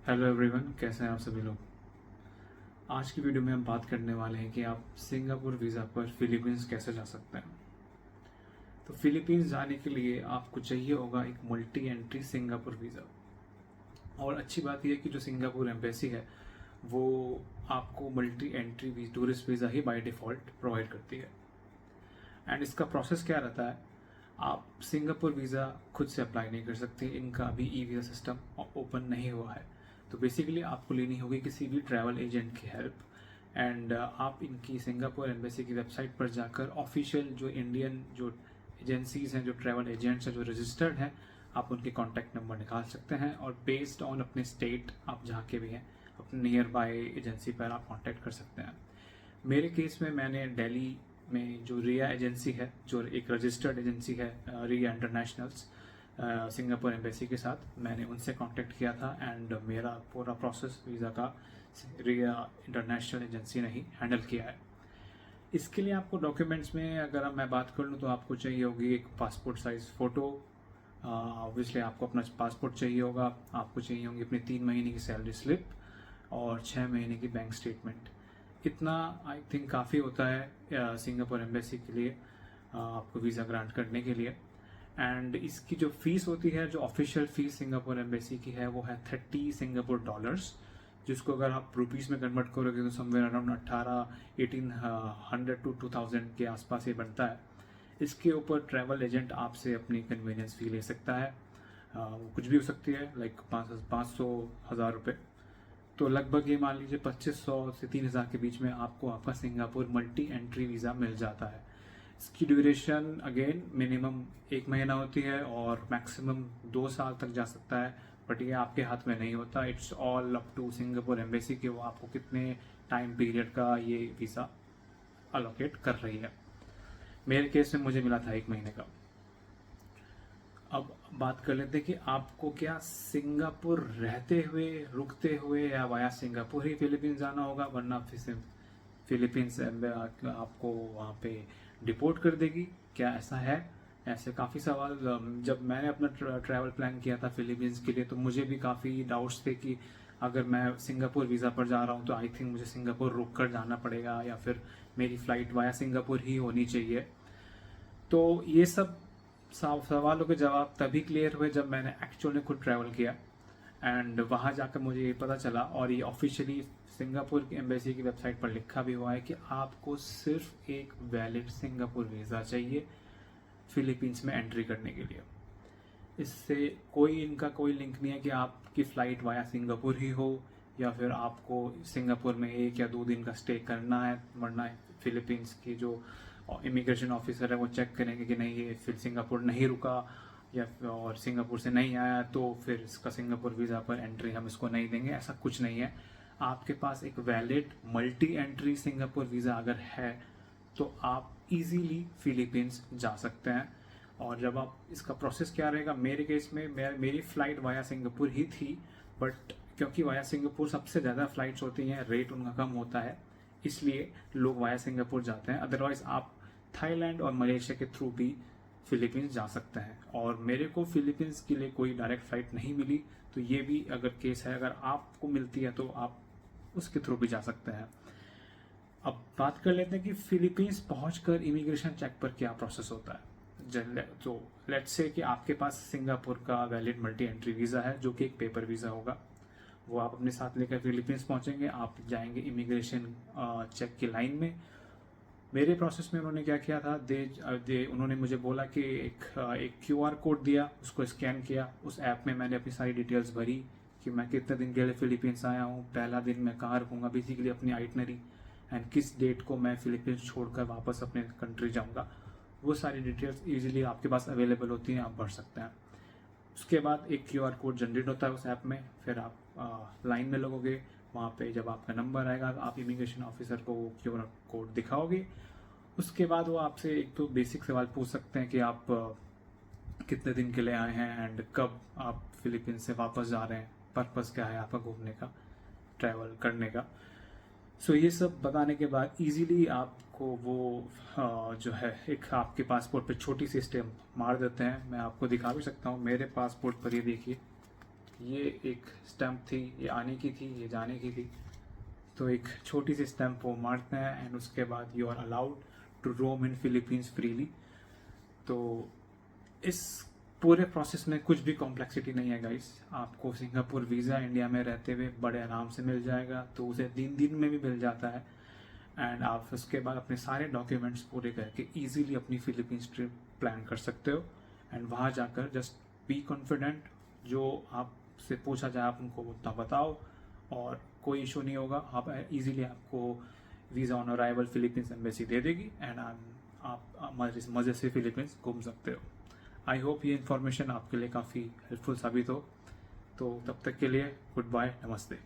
Hello everyone, कैसे हैं आप सभी लोग। आज की वीडियो में हम बात करने वाले हैं कि आप सिंगापुर वीज़ा पर फिलीपींस कैसे जा सकते हैं। तो फिलीपींस जाने के लिए आपको चाहिए होगा एक मल्टी एंट्री सिंगापुर वीज़ा। और अच्छी बात यह है कि जो सिंगापुर एम्बेसी है वो आपको multi entry tourist visa he by default provide करती है। एंड इसका प्रोसेस क्या रहता है, आप सिंगापुर वीज़ा खुद से अप्लाई नहीं कर सकते, इनका अभी ई वीज़ा सिस्टम ओपन नहीं हुआ है। तो बेसिकली आपको लेनी होगी किसी भी ट्रैवल एजेंट की हेल्प। एंड आप इनकी सिंगापुर एम्बेसी की वेबसाइट पर जाकर ऑफिशियल जो इंडियन जो एजेंसीज़ हैं, जो ट्रैवल एजेंट्स हैं, जो रजिस्टर्ड हैं, आप उनके कॉन्टैक्ट नंबर निकाल सकते हैं और बेस्ड ऑन अपने स्टेट आप जहाँ के भी हैं अपने नियर बाय एजेंसी पर आप कॉन्टैक्ट कर सकते हैं। मेरे केस में मैंने दिल्ली में जो रिया एजेंसी है, जो एक रजिस्टर्ड एजेंसी है, रिया इंटरनेशनल्स सिंगापुर एम्बेसी के साथ, मैंने उनसे कांटेक्ट किया था एंड मेरा पूरा प्रोसेस वीज़ा का रिया इंटरनेशनल एजेंसी ने ही हैंडल किया है। इसके लिए आपको डॉक्यूमेंट्स में अगर मैं बात कर लूँ तो आपको चाहिए होगी एक पासपोर्ट साइज़ फ़ोटो। ऑब्वियसली आपको अपना पासपोर्ट चाहिए होगा, आपको चाहिए होंगी अपनी 3 महीने की सैलरी स्लिप और 6 महीने की बैंक स्टेटमेंट। इतना आई थिंक काफ़ी होता है सिंगापुर एम्बेसी के लिए आपको वीज़ा ग्रांट करने के लिए। एंड इसकी जो फीस होती है, जो ऑफिशियल फीस सिंगापुर एम्बेसी की है, वो है 30 सिंगापुर डॉलर्स, जिसको अगर आप रुपीज़ में कन्वर्ट करोगे तो समवेयर अराउंड 1800 टू 2000 के आसपास ये बनता है। इसके ऊपर ट्रैवल एजेंट आपसे अपनी कन्वीनियंस फी ले सकता है, वो कुछ भी हो सकती है, लाइक 500 1000 रुपये। तो लगभग ये मान लीजिए 2500 से 3000 के बीच में आपको आपका सिंगापुर मल्टी एंट्री वीज़ा मिल जाता है। इसकी ड्यूरेशन अगेन मिनिमम 1 महीना होती है और मैक्सिमम 2 साल तक जा सकता है, बट ये आपके हाथ में नहीं होता। It's all up to Singapore embassy कि वो आपको कितने टाइम पीरियड का ये वीज़ा अलोकेट कर रही है। मेरे केस में मुझे मिला था 1 महीने का। अब बात कर लेते हैं कि आपको क्या सिंगापुर रहते हुए, रुकते हुए, या वाया सिंगापुर ही फिलीपींस जाना होगा, वरना फिलीपींस आपको वहाँ पे डिपोर्ट कर देगी, क्या ऐसा है? ऐसे काफ़ी सवाल जब मैंने अपना ट्रैवल प्लान किया था फिलीपींस के लिए तो मुझे भी काफ़ी डाउट्स थे कि अगर मैं सिंगापुर वीज़ा पर जा रहा हूँ तो आई थिंक मुझे सिंगापुर रुक कर जाना पड़ेगा या फिर मेरी फ़्लाइट वाया सिंगापुर ही होनी चाहिए। तो ये सब सवालों के जवाब तभी क्लियर हुए जब मैंने एक्चुअल में खुद ट्रैवल किया एंड वहाँ जाकर मुझे ये पता चला, और ये ऑफिशियली सिंगापुर की एम्बेसी की वेबसाइट पर लिखा भी हुआ है कि आपको सिर्फ एक वैलिड सिंगापुर वीज़ा चाहिए फिलीपींस में एंट्री करने के लिए। इससे इनका कोई लिंक नहीं है कि आपकी फ़्लाइट वाया सिंगापुर ही हो या फिर आपको सिंगापुर में 1 या 2 दिन का स्टे करना है, वरना फिलीपींस की जो इमिग्रेशन ऑफिसर है वो चेक करेंगे कि नहीं ये फिर सिंगापुर नहीं रुका या और सिंगापुर से नहीं आया तो फिर इसका सिंगापुर वीज़ा पर एंट्री हम इसको नहीं देंगे। ऐसा कुछ नहीं है। आपके पास एक valid multi entry Singapore visa अगर है तो आप इजीली फिलीपींस जा सकते हैं। और जब आप इसका प्रोसेस क्या रहेगा, मेरे केस में मेरी फ़्लाइट वाया सिंगापुर ही थी, बट क्योंकि वाया सिंगापुर सबसे ज़्यादा फ़्लाइट्स होती हैं, रेट उनका कम होता है, इसलिए लोग वाया सिंगापुर जाते हैं। अदरवाइज़ आप थाईलैंड और मलेशिया के थ्रू भी फिलीपींस जा सकते हैं। और मेरे को फिलीपींस के लिए कोई डायरेक्ट फ़्लाइट नहीं मिली, तो ये भी अगर केस है, अगर आपको मिलती है तो आप उसके थ्रू भी जा सकते हैं। अब बात कर लेते हैं कि फिलीपींस पहुंचकर इमिग्रेशन चेक पर क्या प्रोसेस होता है। तो लेट्स से कि आपके पास सिंगापुर का वैलिड मल्टी एंट्री वीज़ा है जो कि एक पेपर वीज़ा होगा, वो आप अपने साथ लेकर फिलीपींस पहुंचेंगे। आप जाएंगे इमिग्रेशन चेक की लाइन में। मेरे प्रोसेस में उन्होंने क्या किया था, उन्होंने मुझे बोला कि एक QR कोड दिया, उसको स्कैन किया। उस ऐप में मैंने अपनी सारी डिटेल्स भरी कि मैं कितने दिन के लिए फिलीपींस आया हूँ, पहला दिन मैं कहाँ रुकूँगा, बेसिकली अपनी आइटनरी, एंड किस डेट को मैं फिलीपींस छोड़कर वापस अपने कंट्री जाऊँगा। वो सारी डिटेल्स ईजिली आपके पास अवेलेबल होती हैं, आप भर सकते हैं। उसके बाद एक QR कोड जनरेट होता है उस ऐप में, फिर आप लाइन में लगोगे। वहाँ पे जब आपका नंबर आएगा आप इमिग्रेशन ऑफिसर को वो QR कोड दिखाओगे। उसके बाद वो आपसे एक तो बेसिक सवाल पूछ सकते हैं कि आप कितने दिन के लिए आए हैं एंड कब आप फिलीपींस से वापस जा रहे हैं, पर्पज़ क्या है आपका घूमने का, ट्रैवल करने का। सो ये सब बताने के बाद इजीली आपको वो जो है एक आपके पासपोर्ट पे छोटी सी स्टैम्प मार देते हैं। मैं आपको दिखा भी सकता हूँ, मेरे पासपोर्ट पर ये देखिए ये एक स्टैम्प थी, ये आने की थी, ये जाने की थी। तो एक छोटी सी स्टैम्प वो मारते हैं एंड उसके बाद you are allowed to roam in Philippines freely. तो इस पूरे प्रोसेस में कुछ भी कॉम्प्लेक्सिटी नहीं है गाइस। आपको सिंगापुर वीज़ा इंडिया में रहते हुए बड़े आराम से मिल जाएगा, तो उसे 3 दिन में भी मिल जाता है। एंड आप उसके बाद अपने सारे डॉक्यूमेंट्स पूरे करके ईजीली अपनी फिलीपींस ट्रिप प्लान कर सकते हो। एंड वहाँ जाकर जस्ट बी कॉन्फिडेंट, जो आपसे पूछा जाए आप उनको उतना बताओ और कोई इशू नहीं होगा। आप इजीली आपको visa on arrival Philippines embassy दे देगी एंड आप मज़े से फिलीपींस घूम सकते हो। आई होप ये इन्फॉर्मेशन आपके लिए काफ़ी हेल्पफुल साबित हो। तो तब तक के लिए गुड बाय, नमस्ते।